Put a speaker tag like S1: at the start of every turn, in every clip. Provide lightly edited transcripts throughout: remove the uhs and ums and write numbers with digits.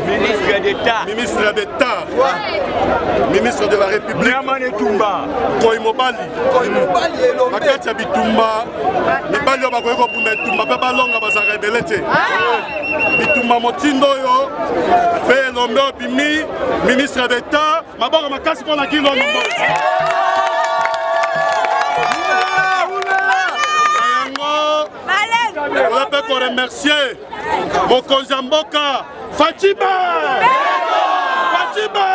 S1: Ministre d'État.
S2: Ministre d'État. Ministre de la République. Koimobali. Makati Bitumba. Mibali yo bakoyeko bunda Bitumba pe balonga baza rebele te. Bitumba motindo yo. Pe lombe opimi ministre d'État. Maboko makasi pona kilo nombo. On peut remercier mon Konzamboka Fatima. Fatima.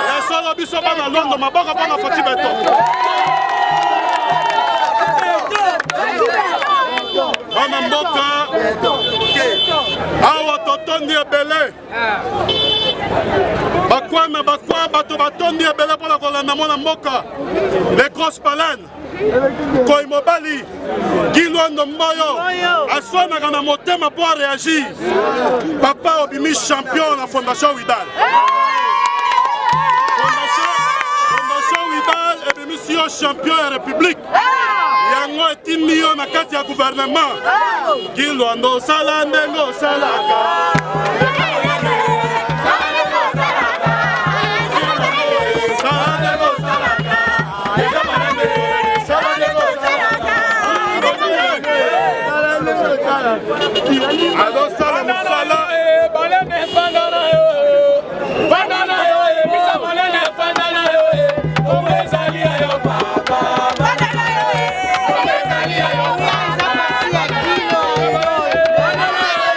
S2: La sala bisoba na Londres maboko pona Fatima to. Mama mboka. Awa totondi ebele. Bakwana bakwa bato batondi ebele pona kolanda mona mboka. Les grosses baleines. Koimobali, Gilondo Mboyo, Aswana na motema pour réagir. Papa Obimi champion la Fondation Widal. Fondation Widal et Obimi champion de la République. Yango est 10 millions na kati ya gouvernement. Gilondo sala ndengo salaka. Alors ça la musala balene bandana yo bandana yo bisa balene bandana yo comme ezali yo papa bandana yo comme ezali yo papa bandana yo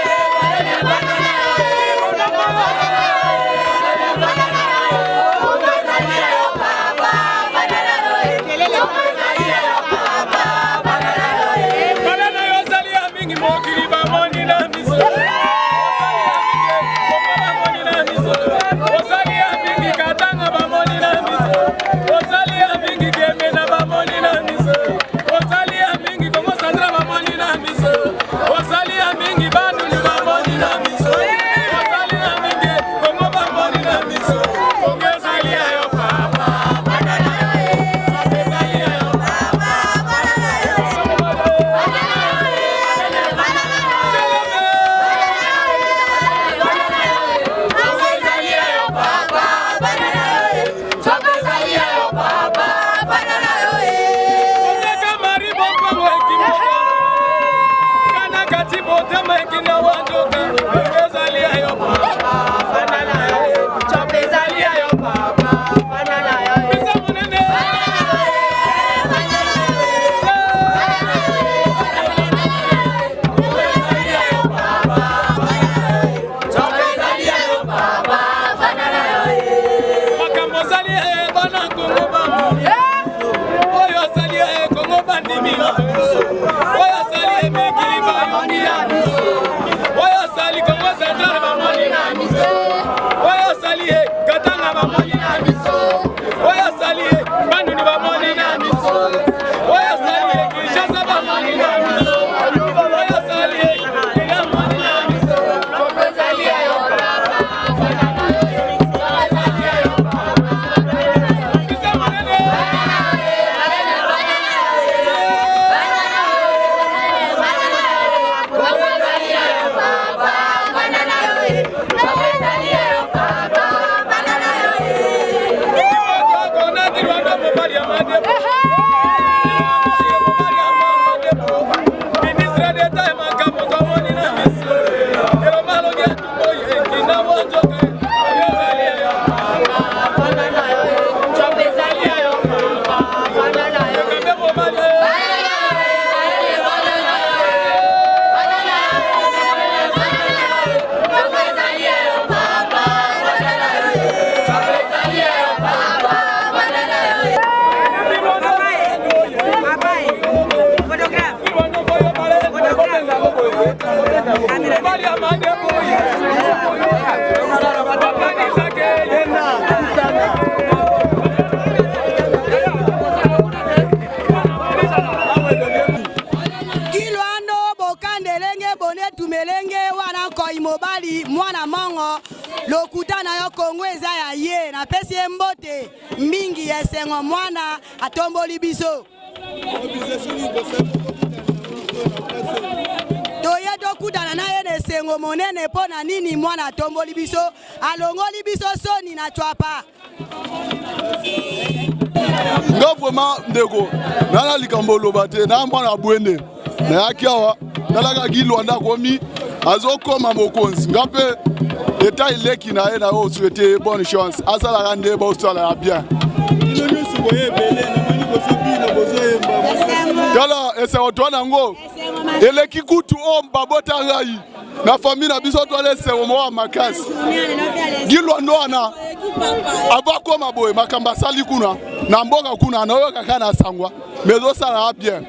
S3: topesi mbote mingi ya sengo mwana atomboli biso. Toye tokutana na ye de sengo monene pona nini mwana atomboli biso alongoli biso soni na chwapa.
S4: Nga vraiment ndeko nana likambo lobate na mwana bwende na yakiawa nalaka gilwanda komi azokoma mokonzi ngape eta ileki na ye na yo souhaiter bonne chance asala rande ba osala bien Yala ese otwana ngo eleki kutu o mbabota rai na famille na biso to lese o mo makasi gilwanda wana abako maboye makamba sali kuna na mboka kuna na yo kaka na sangwa mezo sala bien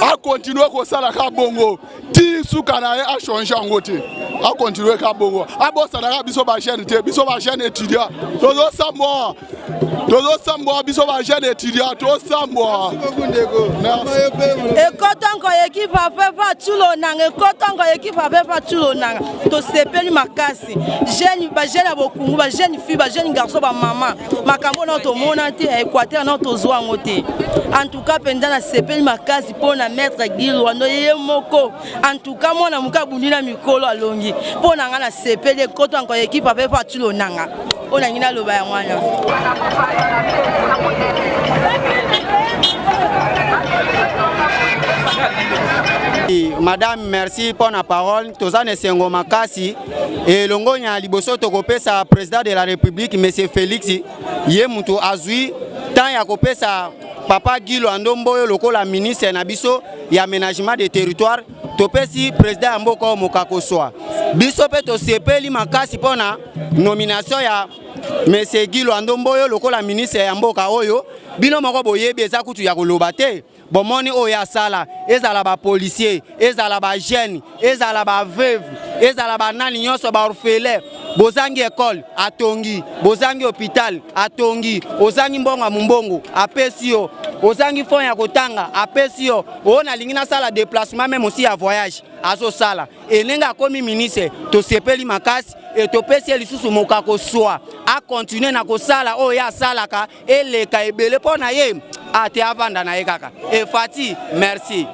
S4: a continuer ko sala ka bongo ti suka na a changer ngote a continuer ka bongo a bo sala ka biso ba chaîne te biso ba chaîne étudiant tozo sambo biso ba chaîne étudiant to sambo
S5: e kotango équipe papa tulo nanga kotango équipe papa tulo nanga to sepeli makasi jeune ba jeune abokungu ba jeune fille ba jeune garçon ba maman makambo na to mona te Équateur na to zwa ngote en tout cas pendant na sepeli makasi pona maître Gilwanda ye moko en tout cas mona muka bundina mikolo alongi pona nga na sepeli kotango équipe papa tulo nanga ona ngina loba ya mwana.
S6: Madame, merci pour la parole. Tozane Sengo Makasi et Longonya Liboso Tokopesa, président de la République, M. Félix Yemuto Azui, tant ya kopesa Papa Gilwanda Mboyo lokola ministre Nabiso et aménagement des territoires, Topesi président Mboko Mokakoswa. Biso pe to sepeli makasi pona nomination ya M. Gilwanda Mboyo lokola ministre ya Mboka oyo bino moko boyebi eza kutu ya koloba te. Bomoni oya sala ezala ba policier ezala ba jeune ezala ba veuve ezala ba nani nyonso ba orphelin bozangi école atongi bozangi hôpital atongi ozangi mbonga mumbongo apesi yo ozangi fond ya kotanga apesi yo ona lingina sala déplacement même aussi à voyage azo sala elenga komi ministre to sepeli makasi et to pesi lisusu mokako soa a continuer na kosala oya salaka eleka ebele pona ye ate avanda na ekaka et Fati merci.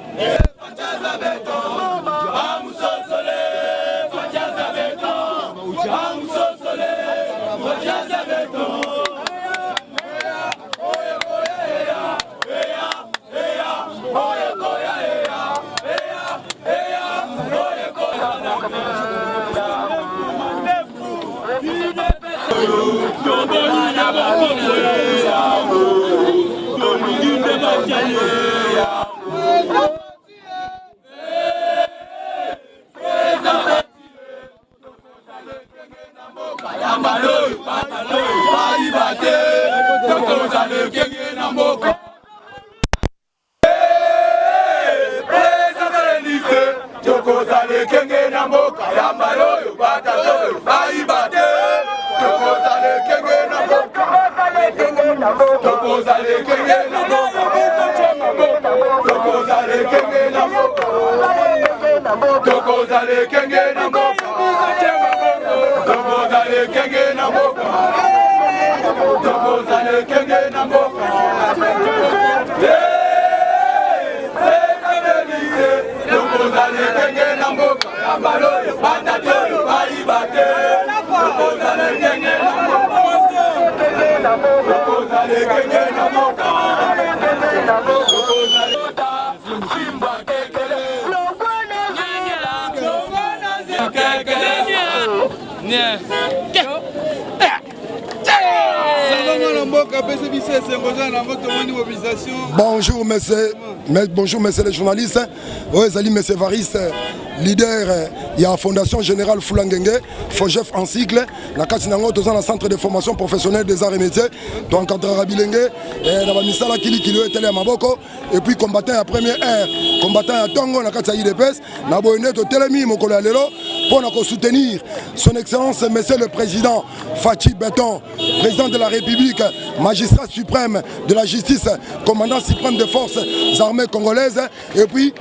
S7: Bonjour messieurs les journalistes. Oui, Zali monsieur Varis, leader de la Fondation Générale Foulangenge, FOGEF en cycle. La Katinango, dans le centre de formation professionnelle des arts et métiers. Donc, encadré Bilenge, dans la Misala Kili était à Maboko. Et puis, combattant à première ère, combattant à Tongo, la Katina IDPS, na Boynet au Télémi, Mokola Lelo, pour nous soutenir son Excellence, monsieur le Président Fachi Beton, président de la République, magistrat suprême de la justice, commandant suprême des forces armées congolaises, et puis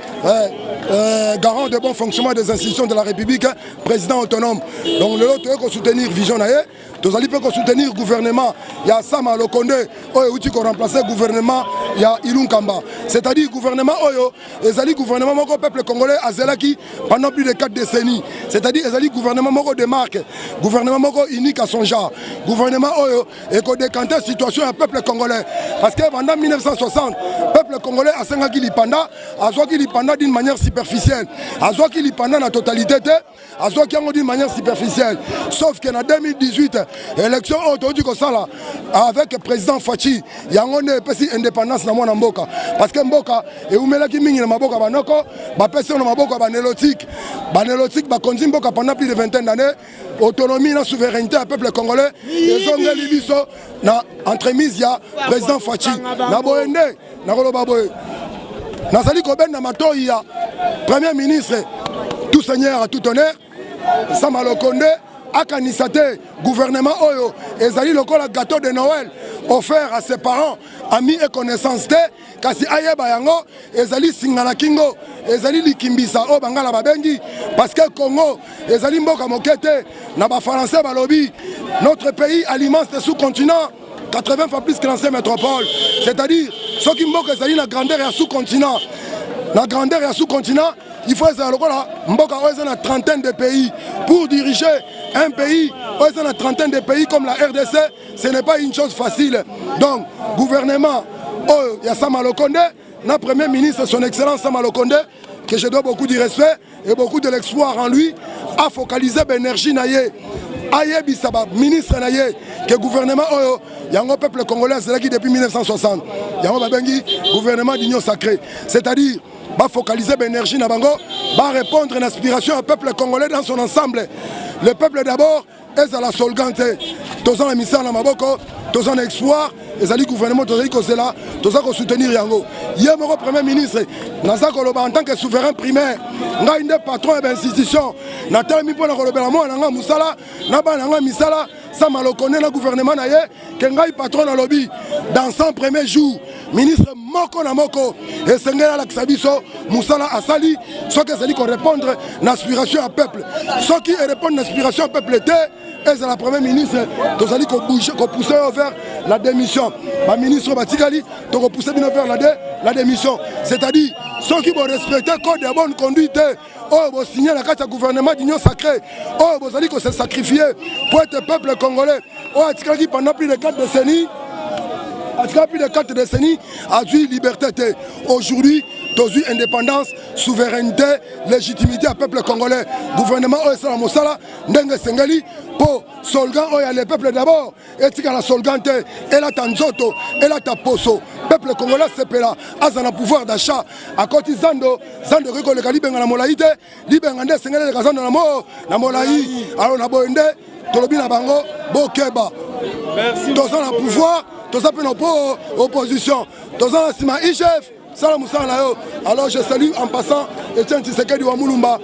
S7: garant de bon fonctionnement des institutions de la République, président autonome. Donc le lot est soutenir Vision Naye, tozali pe ko soutenir gouvernement ya Sama Lokonde oyo uti ko remplacer gouvernement ya Ilunkamba. C'est-à-dire gouvernement oyo ezali gouvernement moko peuple congolais azelaki pendant plus de 4 décennies. C'est-à-dire ezali gouvernement moko de marque, gouvernement moko unique à son genre. Gouvernement oyo et ko décanter situation ya peuple congolais parce que pendant 1960 peuple congolais a sengaki lipanda, azwaki lipanda d'une manière superficielle. Azwaki lipanda na totalité azwaki yango d'une manière superficielle. Sauf que en 2018 élection autour ko sala avec président Fachi yango ne pesi indépendance na mwana mboka parce que mboka e umelaki mingi na maboka banoko ba pesi na maboka banélotique ba konzi mboka pendant plus de 20 d'années autonomie na souveraineté à peuple congolais ezongeli biso na entremise ya président Fachi na boende na koloba boye nazali ko benda matoi ya premier ministre tout seigneur à tout honneur Sama Lokonde akanisate gouvernement oyo ezali lokola gâteau de Noël offert à ses parents, amis et connaissances te kasi ayeba yango ezali singana kingo ezali likimbisa o bangala babengi parce que Congo ezali mboka mokete na ba français balobi notre pays alimente ce sous-continent 80 fois plus que l'ancienne métropole, c'est-à-dire ceux qui mboka ezali na grandeur ya sous-continent. La grandeur ya sous-continent, il faut une trentaine de pays. Pour diriger un pays, une trentaine de pays comme la RDC, ce n'est pas une chose facile. Donc, gouvernement, il y a Sama Lokonde, notre premier ministre, son excellence Sama Lokonde, que je dois beaucoup de respect et beaucoup de l'espoir en lui, a focalisé l'énergie naïe. Aye Bissaba, ministre naïe, que le gouvernement, il y a un peuple congolais qui depuis 1960. Il y a un gouvernement d'union sacrée. C'est-à-dire, va focaliser l'énergie na bango, va répondre à l'inspiration au peuple congolais dans son ensemble. Le peuple d'abord est à la solgante. Tous en émission na maboko, tous en espoir, les alliés gouvernement tous là, tous en soutenir yango. Hier mon premier ministre, naza koloba en tant que souverain primaire, nga inde patron et institution, na tellement pour na koloba moi na nga musala, na ba na nga misala, Sama Lokonde na gouvernement na ye, que nga patron na lobby dans son premier jour. Ministre moko na moko et sengela la Ksabiso Moussala Asali ce que c'est qu'on répondre l'aspiration à peuple ce qui répondre l'aspiration à peuple était et c'est la première ministre tous allez qu'on bouge qu'on pousser vers la démission ma ministre Batikali donc pousser vers la démission c'est-à-dire ceux qui vont respecter le code de bonne conduite vont signer la carte gouvernement d'union sacrée vous allez qu'on se sacrifier pour être peuple congolais Atikali pendant plus de 4 décennies plus de 4 décennies a eu liberté. Aujourd'hui, tu as eu indépendance, souveraineté, légitimité à peuple congolais. Gouvernement Oesala Moussala, Ndenge Sengali, pour Solgan, le peuple d'abord, et tu as la Solgante, et la Tanzoto, et la Taposo. Peuple congolais, c'est là, à un pouvoir d'achat. À côté Zando, Zando Rico, le Caliben à la Molaïde, Libengande, Sengali, le Kazan de la Mo, la Molaï, alors la Boende, Tolobina Bango, Bokeba. Tous en pouvoir. Tous en opposition, tous en Sima Ichef, Salam Moussala. Alors je salue en passant Etienne Tshisekedi Wamulumba,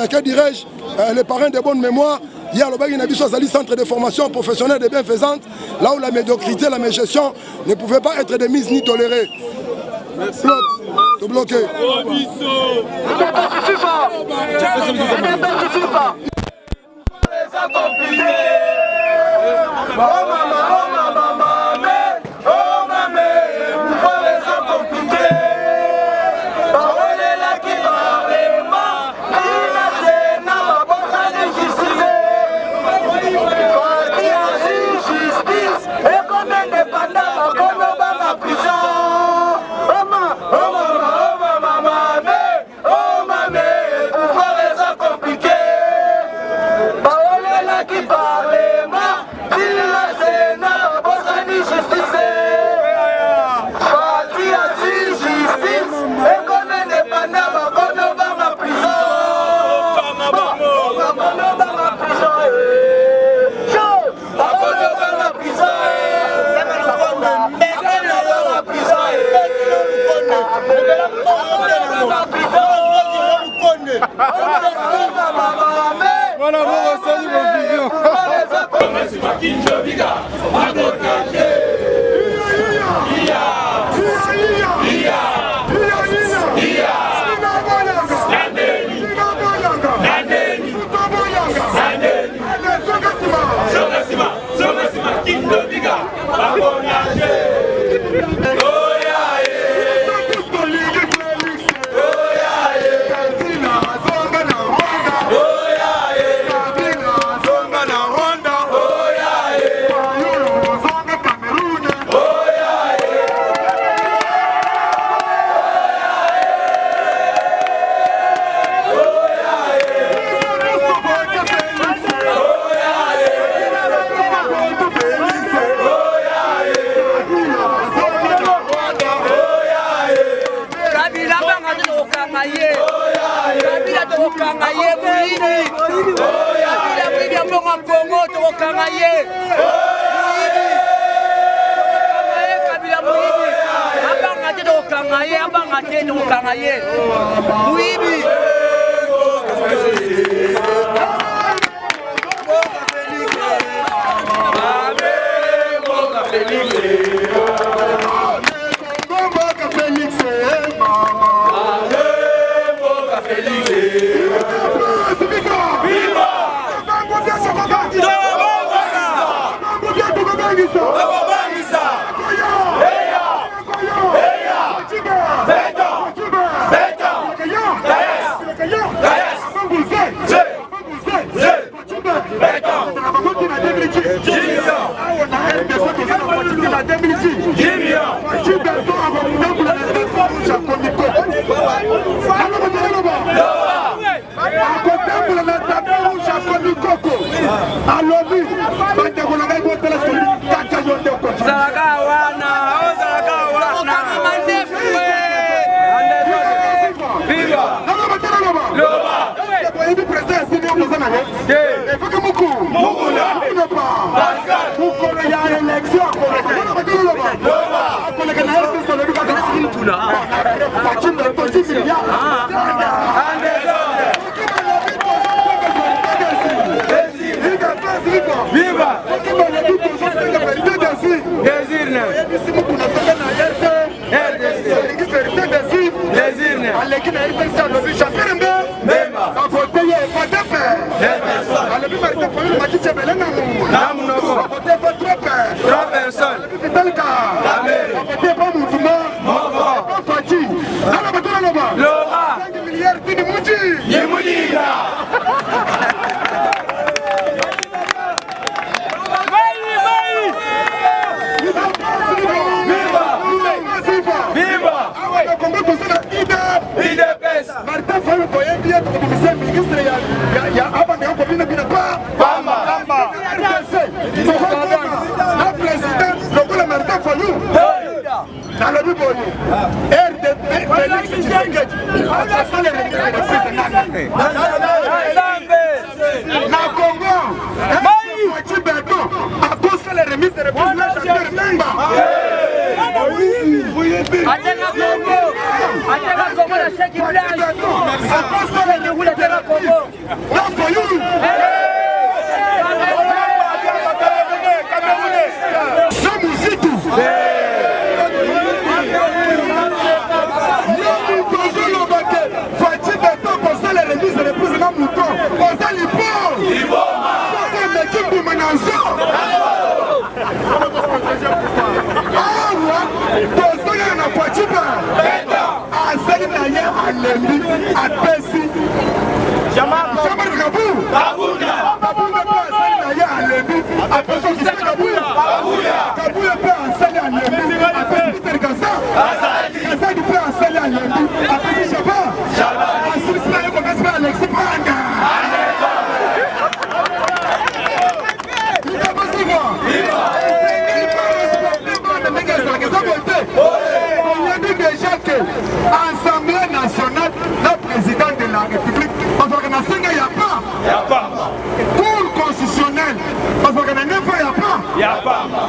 S7: que dirais-je, les parrains de bonne mémoire. Il y a le centre de formation professionnelle de bienfaisante, là où la médiocrité, la mégestion ne pouvaient pas être démises ni tolérées. Merci. Bloqué.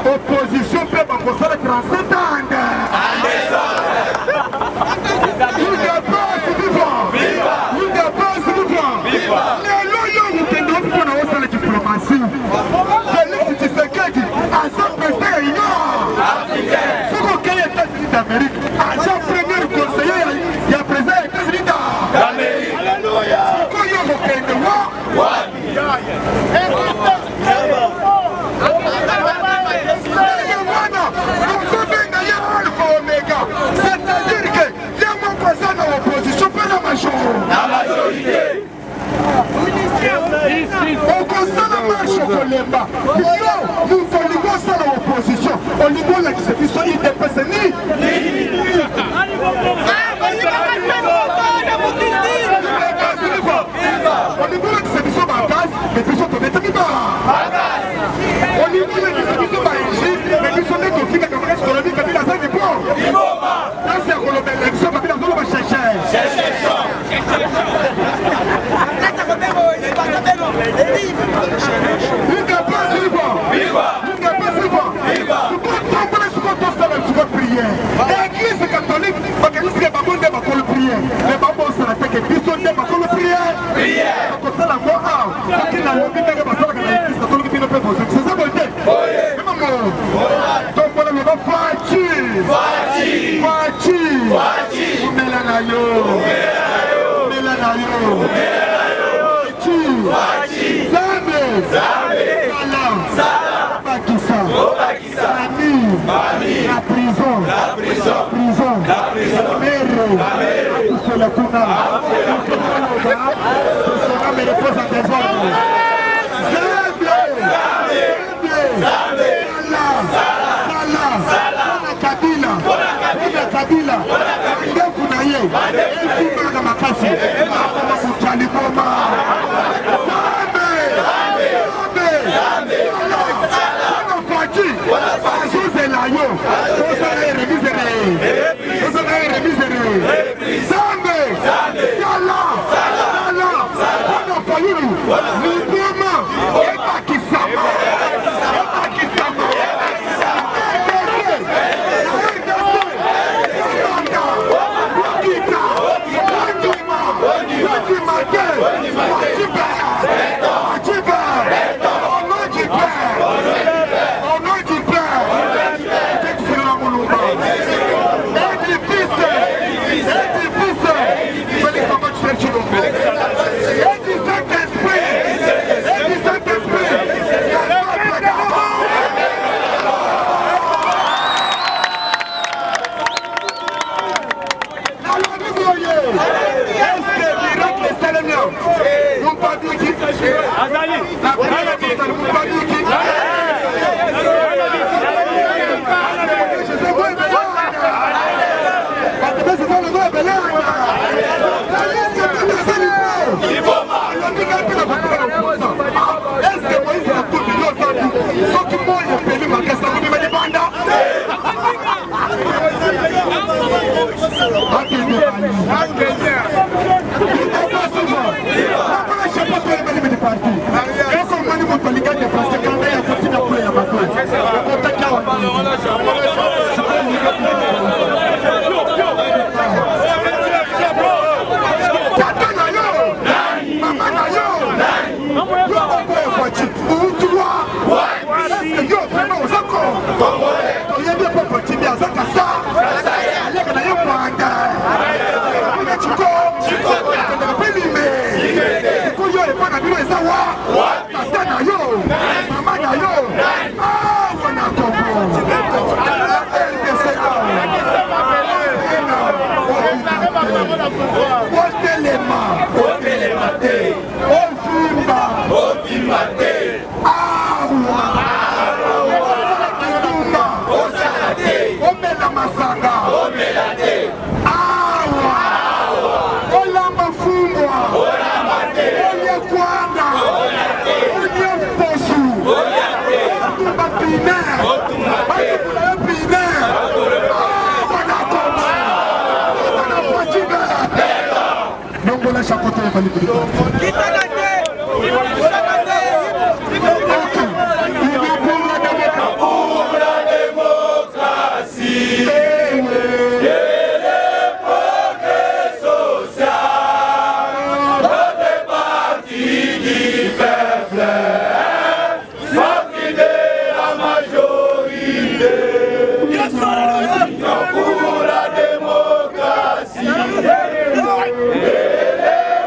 S8: Opposition peut pas pour ça le 37 ans. d'Amérique. Agent premier conseiller, il y a président des États-Unis d'Amérique. Alléluia. Pourquoi il y a vos c'est-à-dire que les gens présents dans l'opposition, pas la majorité. On constate la marche au Colemba. Nous voulons ça dans l'opposition. Au niveau de l'exécution, il dépasse ni. Au niveau de l'exécution, les puissants de l'État. Au niveau de l'exécution, les puissants de l'État. Colombie, Kabila, ça n'est pas. Ça, c'est Colombie, l'élection, Kabila, ça va chercher. Une capacité prière. L'église catholique, l'église qui est pas bonne de ma prière. Les babos sont attaqués, ils sont de ma prière. Prière. Comme ça, la voix a. Qui n'a pas vu que ma soeur a l'église catholique qui ne peut pas. C'est ça, bonne idée. Oui. Maman. Donc, voilà, mais va Fachi. Fachi. Fachi. Fachi. Omelanayo. Omelanayo. Fachi. Fachi. Zambe. Zambe. Salam. Salam. Bakissa. Bakissa. Mami. La prison. La prison. Prison. La prison. Mère. Mère. La kuna. Me repose en désordre. Zambe. Salah. Kabila. Ndefu na ye. Esi na makasi. Mutali koma. Zambe. Fachi. La yo. Zambe. Salah.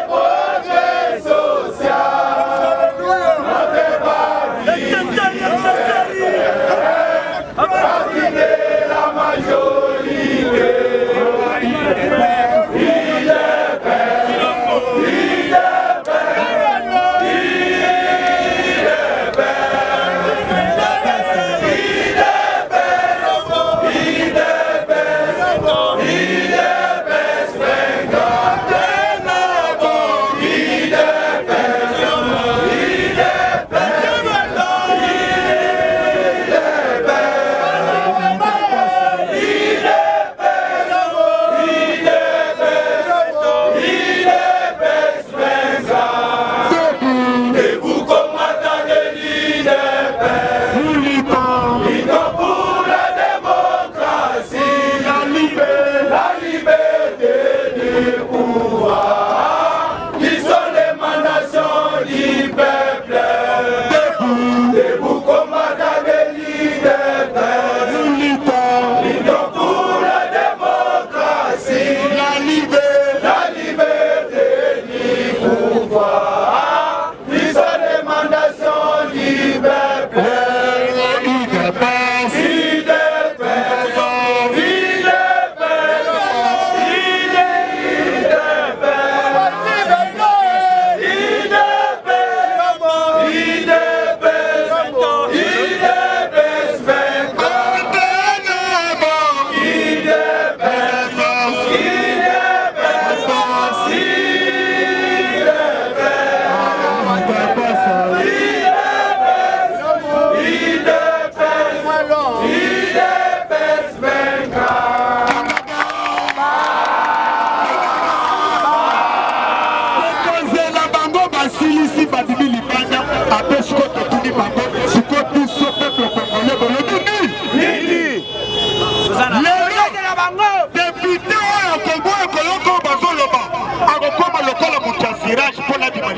S8: Progresso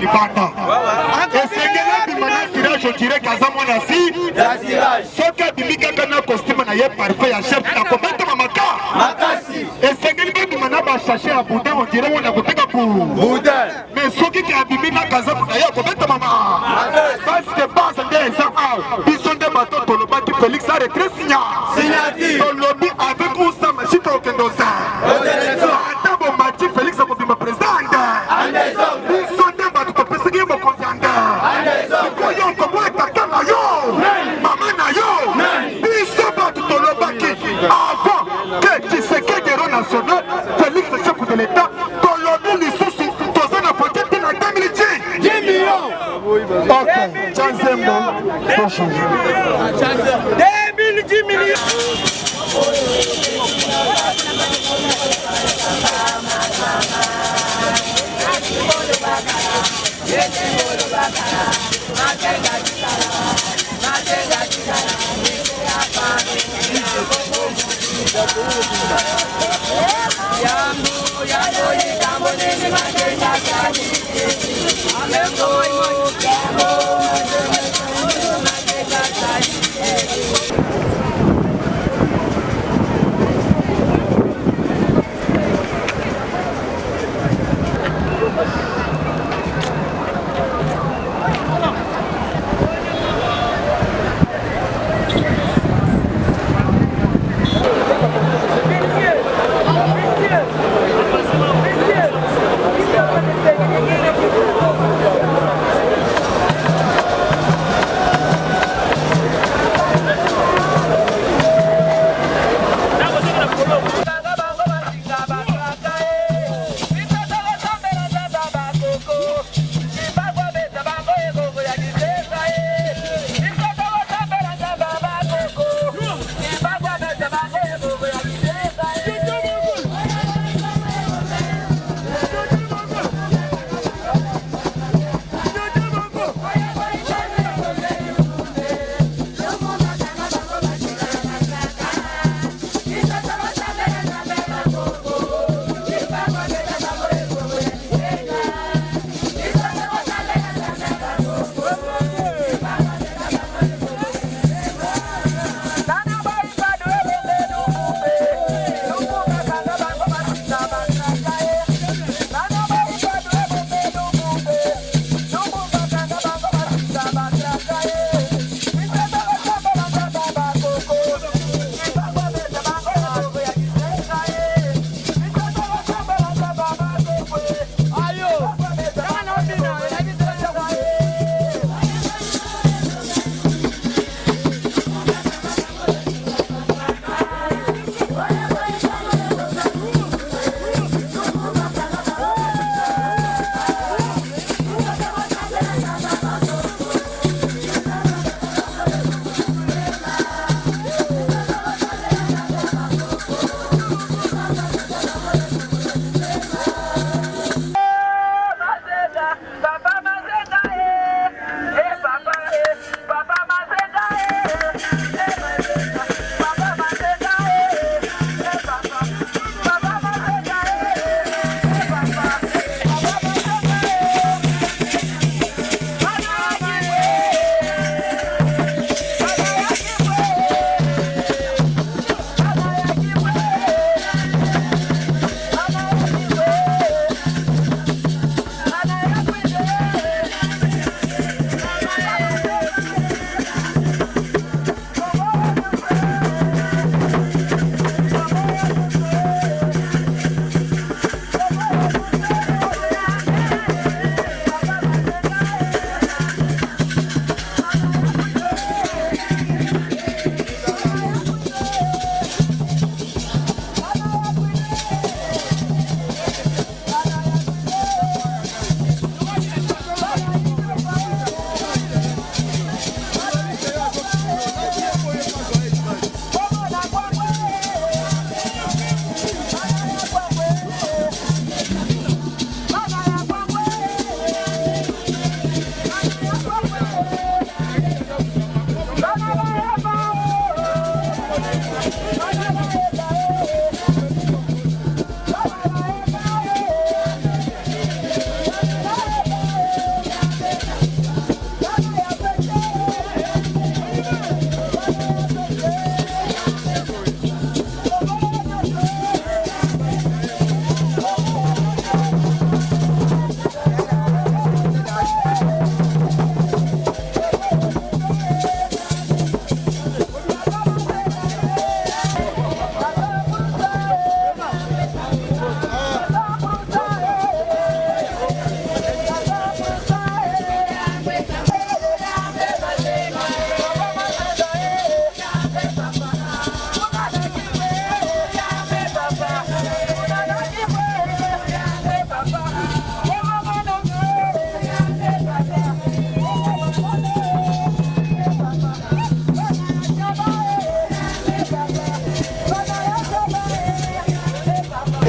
S8: libanda esengeli abima na tirage odire kaza mwana si soki abimi kaka na costume na ye parfait ya chef nakobetama makasi esengeli babima na bashache ya boudin odire wana koteka boudin mais soki ke abimi na kaza na ye akobetama parce base nde eza awa biso nde bato tolobaki Félix aretre signature tolobi avec usa mashi tokende oza ata bomati Félix akobima président biso nde bato topesaki ye mokonzi ya nde koyo koboetaka na yo mama na yo biso bato tolobaki avant que Tshisekedi héros national Félix chef de l'état tolobi lisusu toza na vote te na 10 millions. Ok, Chanzembo, faut changer. 10 millions.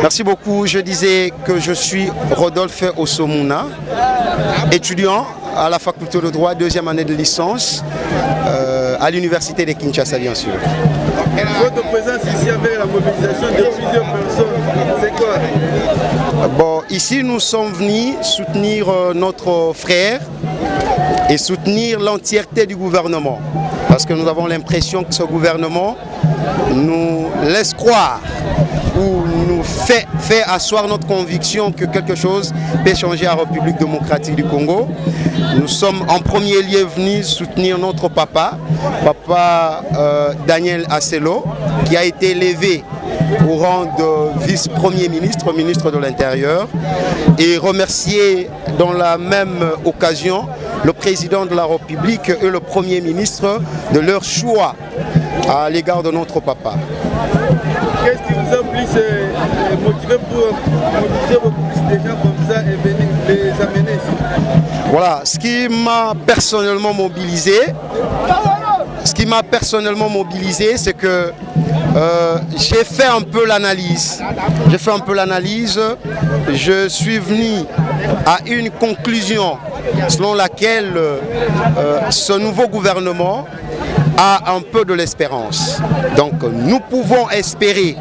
S9: Merci beaucoup. Je disais que je suis Rodolphe Osomuna, étudiant à la faculté de droit, 2e année de licence, à l'université de Kinshasa, bien sûr.
S10: Votre présence ici avec la mobilisation de plusieurs personnes, c'est quoi?
S9: Bon, ici nous sommes venus soutenir notre frère et soutenir l'entièreté du gouvernement. Parce que nous avons l'impression que ce gouvernement nous laisse croire ou nous fait asseoir notre conviction que quelque chose peut changer à la République démocratique du Congo. Nous sommes en premier lieu venus soutenir notre papa Daniel Asselo, qui a été élevé au rang de vice-premier ministre, ministre de l'Intérieur, et remercier dans la même occasion le président de la République et le premier ministre de leur choix à l'égard de notre papa.
S10: Qu'est-ce qui vous a plus motivé pour mobiliser beaucoup plus de gens comme ça et venir les amener ici?
S9: Voilà, ce qui m'a personnellement mobilisé, c'est que j'ai fait un peu l'analyse. Je suis venu à une conclusion selon laquelle ce nouveau gouvernement a un peu de l'espérance. Donc nous pouvons espérer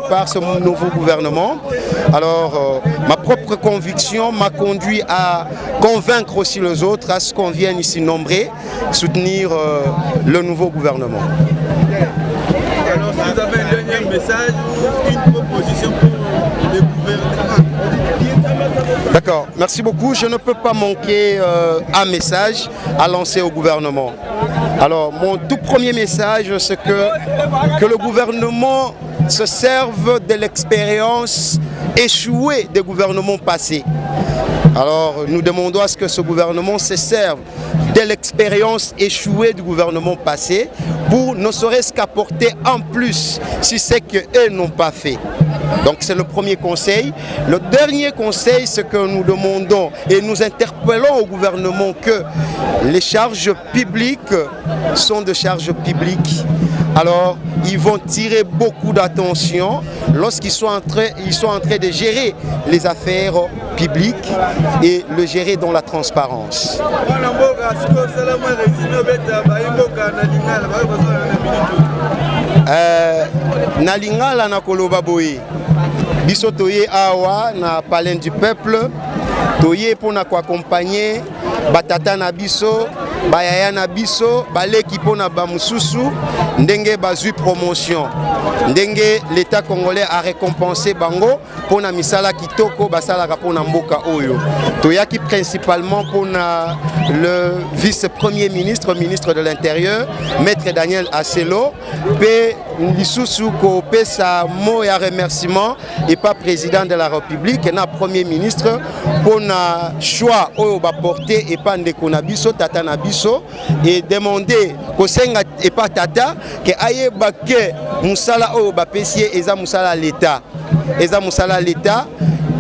S9: par ce nouveau gouvernement. Alors ma propre conviction m'a conduit à convaincre aussi les autres à ce qu'on vienne ici nombrer, soutenir le nouveau gouvernement.
S10: Alors si vous avez un dernier message ou une proposition pour le gouvernement?
S9: D'accord, merci beaucoup. Je ne peux pas manquer un message à lancer au gouvernement. Alors, mon tout premier message, c'est que le gouvernement se serve de l'expérience échouée des gouvernements passés. Alors, nous demandons à ce que ce gouvernement se serve de l'expérience échouée du gouvernement passé pour ne serait-ce qu'apporter en plus si c'est qu'eux n'ont pas fait. Donc c'est le premier conseil. Le dernier conseil, c'est que nous demandons et nous interpellons au gouvernement que les charges publiques sont des charges publiques. Alors ils vont tirer beaucoup d'attention lorsqu'ils sont en train de gérer les affaires publiques et le gérer dans la transparence. Nalingala na koloba boye biso toye awa na palais du peuple toye pona ko accompagner batata na biso bayaya na biso baleki pona bamususu ndenge bazui promotion ndenge l'état congolais a récompensé bango pona misala kitoko basalaka pona mboka oyo toyaki principalement pona le vice-premier ministre, ministre de l'Intérieur, maître Daniel Asselo, pe lisusu ko pesa mo ya remerciement et pas président de la République et na premier ministre pona choix oyo ba porter et pas ndeko na biso tata na biso et demander ko senga et pas tata que aye baké musala oyo ba pesier eza musala l'état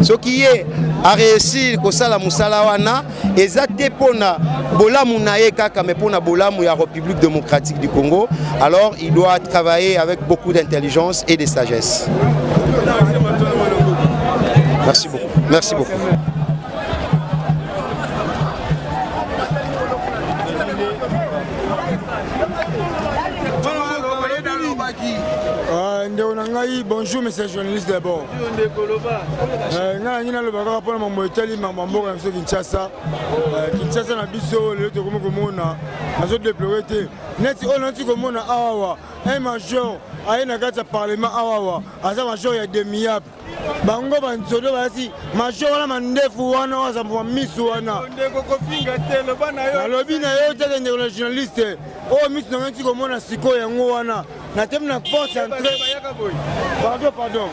S9: ce qui est a réussir kosala musala wana ezate pona bolamu na ye kaka mais pona bolamu ya République démocratique du Congo. Alors il doit travailler avec beaucoup d'intelligence et de sagesse. Merci beaucoup. Merci beaucoup.
S11: Bonjour, monsieur le journaliste d'abord. Kinshasa na biso le to komona azo déplorer te neti onanti komona awa un major aina kata parlement awa aza major ya demi-yap bango banzodo basi major wana mandefu wana waza misu wana ndeko kofinga te le bana yo alobi na yo te ndeko le journaliste o misu nanti komona siko yango wana na tem na porte entrée pardon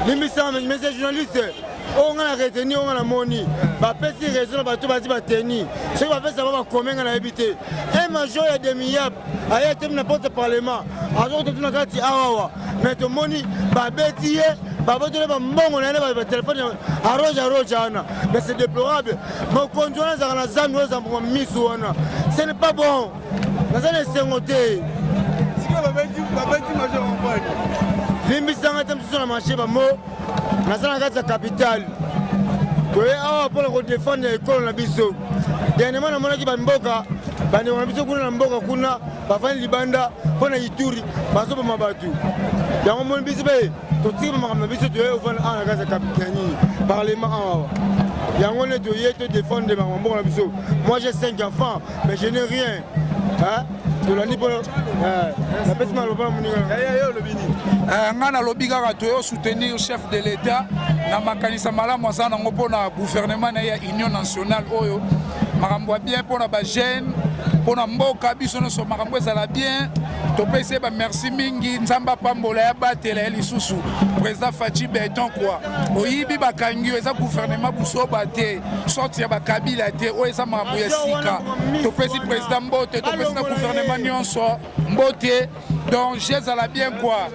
S11: limisa message journaliste on a retenu on a moni ba petit raison bato bati bateni ce qui va faire ça va comenga na habiter un major ya demi-yap aya tem na porte parlement azo te tuna kati awa mais to moni ba betiye ba boto ba mbongo na ba téléphone arroja ana mais c'est déplorable mon conjoint za na zandu za misu wana ce n'est pas bon na za sengote siko ba beti major en limbisanga te mosusu na marché bamo naza na kati ya capitale toye awa mpona kodefendre ekolo na biso dernièrement namonaki bamboka bandeko na biso kuna na mboka kuna bafandi libanda mpona ituri bazoboma bato yango moni biso mpe totiki bamakambo na biso toye ovanda awa na kati ya capitale nini parlement awa yango nde toye to défendre makambo mboka na biso. Moi j'ai 5 enfants mais je n'ai rien hein?
S12: nga nalobi kaka toyo soutenir chef de l'État na makanisa malamu aza nango mpona gouvernement na ya union nationale oyo makambo ya bien mpona bajeune mpona mboka biso nyonso makambo ezala bien topesi bamerci mingi nzambe apambola ya batela ya lisusu président Faci Beton kwa oyibi bakangi eza gouvernement busoba te sorti ya bakabila te oyo eza makambo ya sika topesi président mbote topesi na gouvernement nyonso mbote donc jezala bien quoi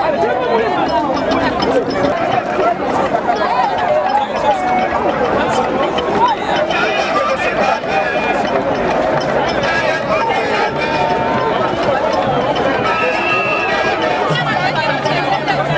S8: Gracias.